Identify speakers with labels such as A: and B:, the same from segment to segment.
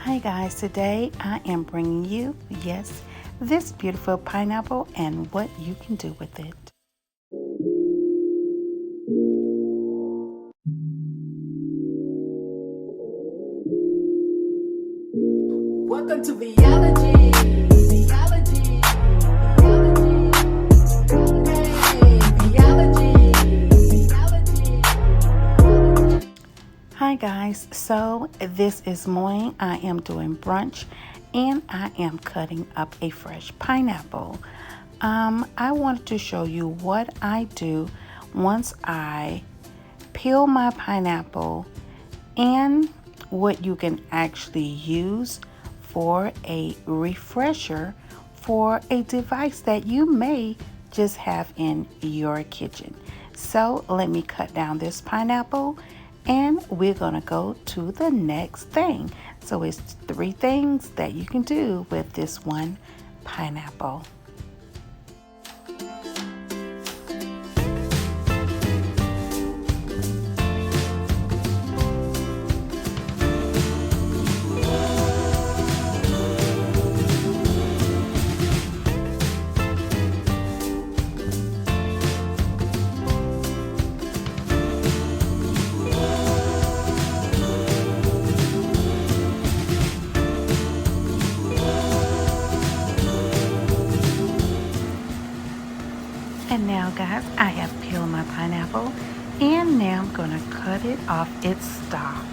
A: Hi guys, today I am bringing you, yes, this beautiful pineapple and what you can do with it.
B: Welcome to Viology.
A: Hi guys, so this is morning. I am doing brunch and I am cutting up a fresh pineapple. I wanted to show you what I do once I peel my pineapple and what you can actually use for a refresher for a device that you may just have in your kitchen. So let me cut down this pineapple and we're gonna go to the next thing. So it's 3 things that you can do with this one pineapple. And now guys, I have peeled my pineapple and now I'm gonna cut it off its stalk.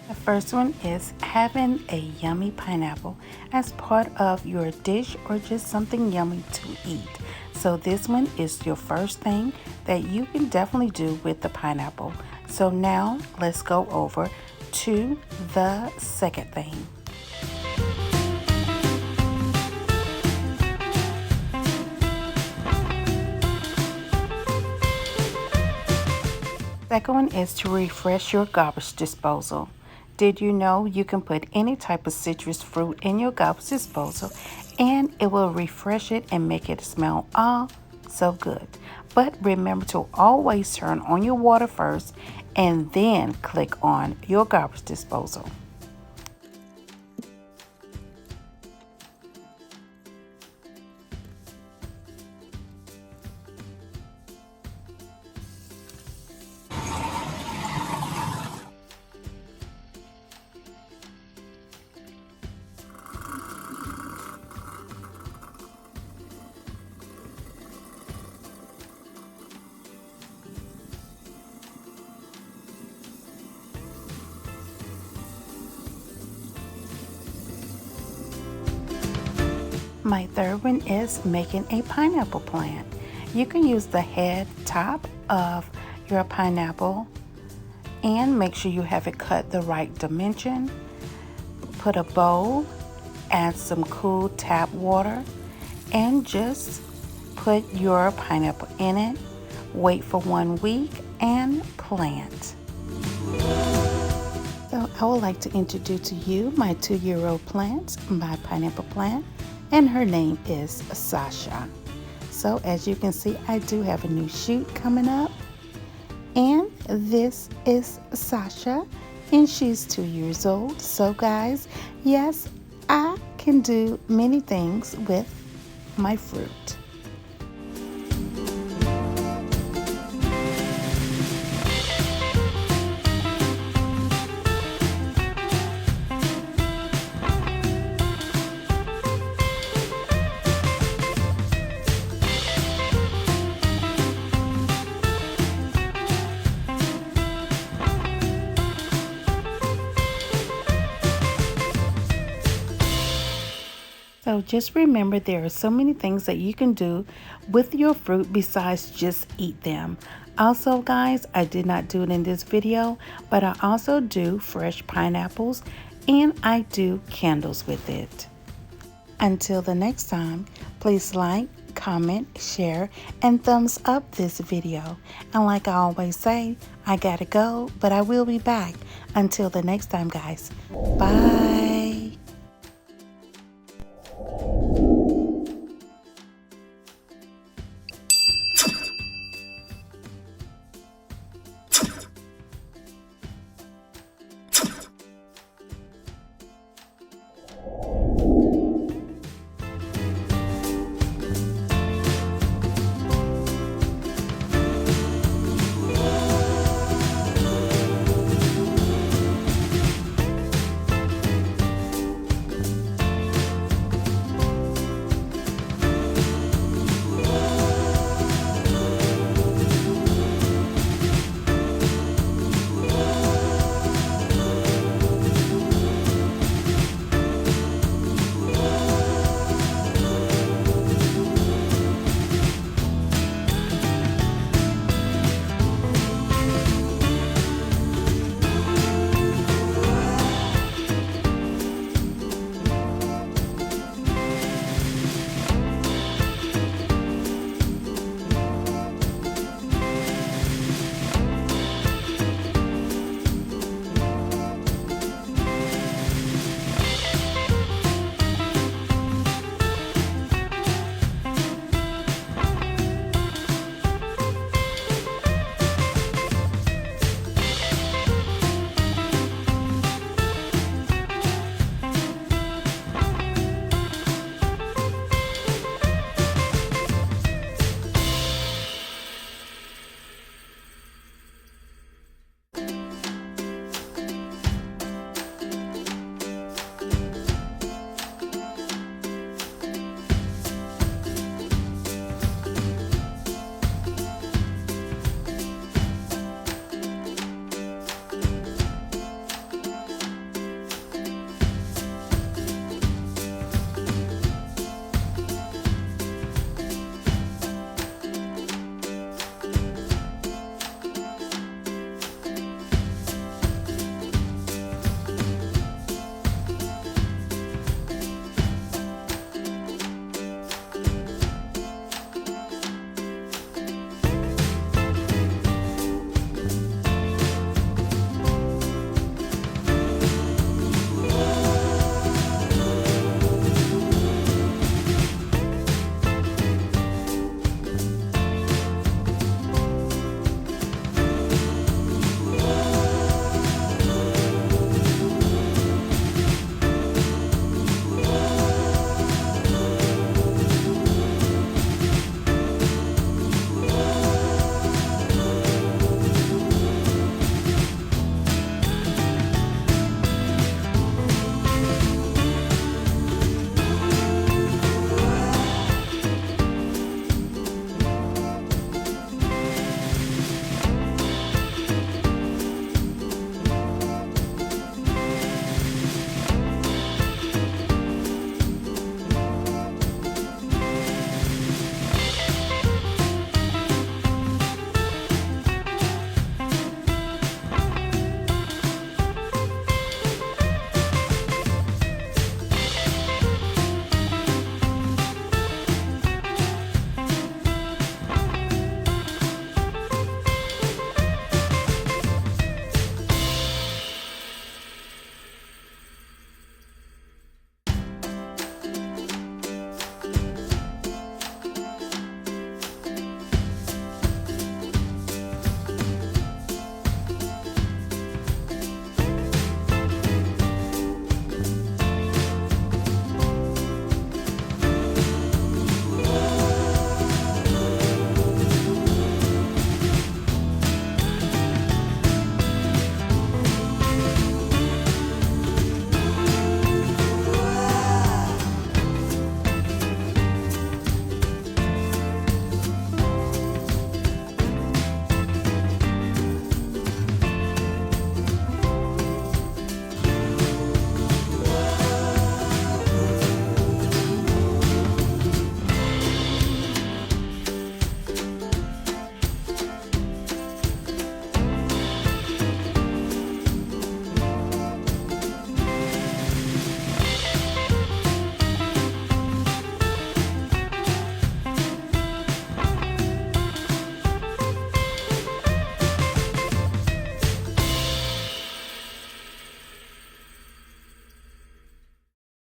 A: The first one is having a yummy pineapple as part of your dish or just something yummy to eat. So this one is your first thing that you can definitely do with the pineapple. So now let's go over to the second thing. Second one is to refresh your garbage disposal. Did you know you can put any type of citrus fruit in your garbage disposal and it will refresh it and make it smell so good. But remember to always turn on your water first and then click on your garbage disposal. My third one is making a pineapple plant. You can use the head top of your pineapple and make sure you have it cut the right dimension. Put a bowl, add some cool tap water, and just put your pineapple in it. Wait for 1 week and plant. So I would like to introduce to you my 2-year-old plant, my pineapple plant, and her name is Sasha. So as you can see, I do have a new shoot coming up, and this is Sasha, and she's 2 years old. So guys, yes, I can do many things with my fruit. So just remember there are so many things that you can do with your fruit besides just eat them. Also guys, I did not do it in this video, but I also do fresh pineapples and I do candles with it. Until the next time, please like, comment, share, and thumbs up this video. And like I always say, I gotta go, but I will be back. Until the next time, guys. Bye.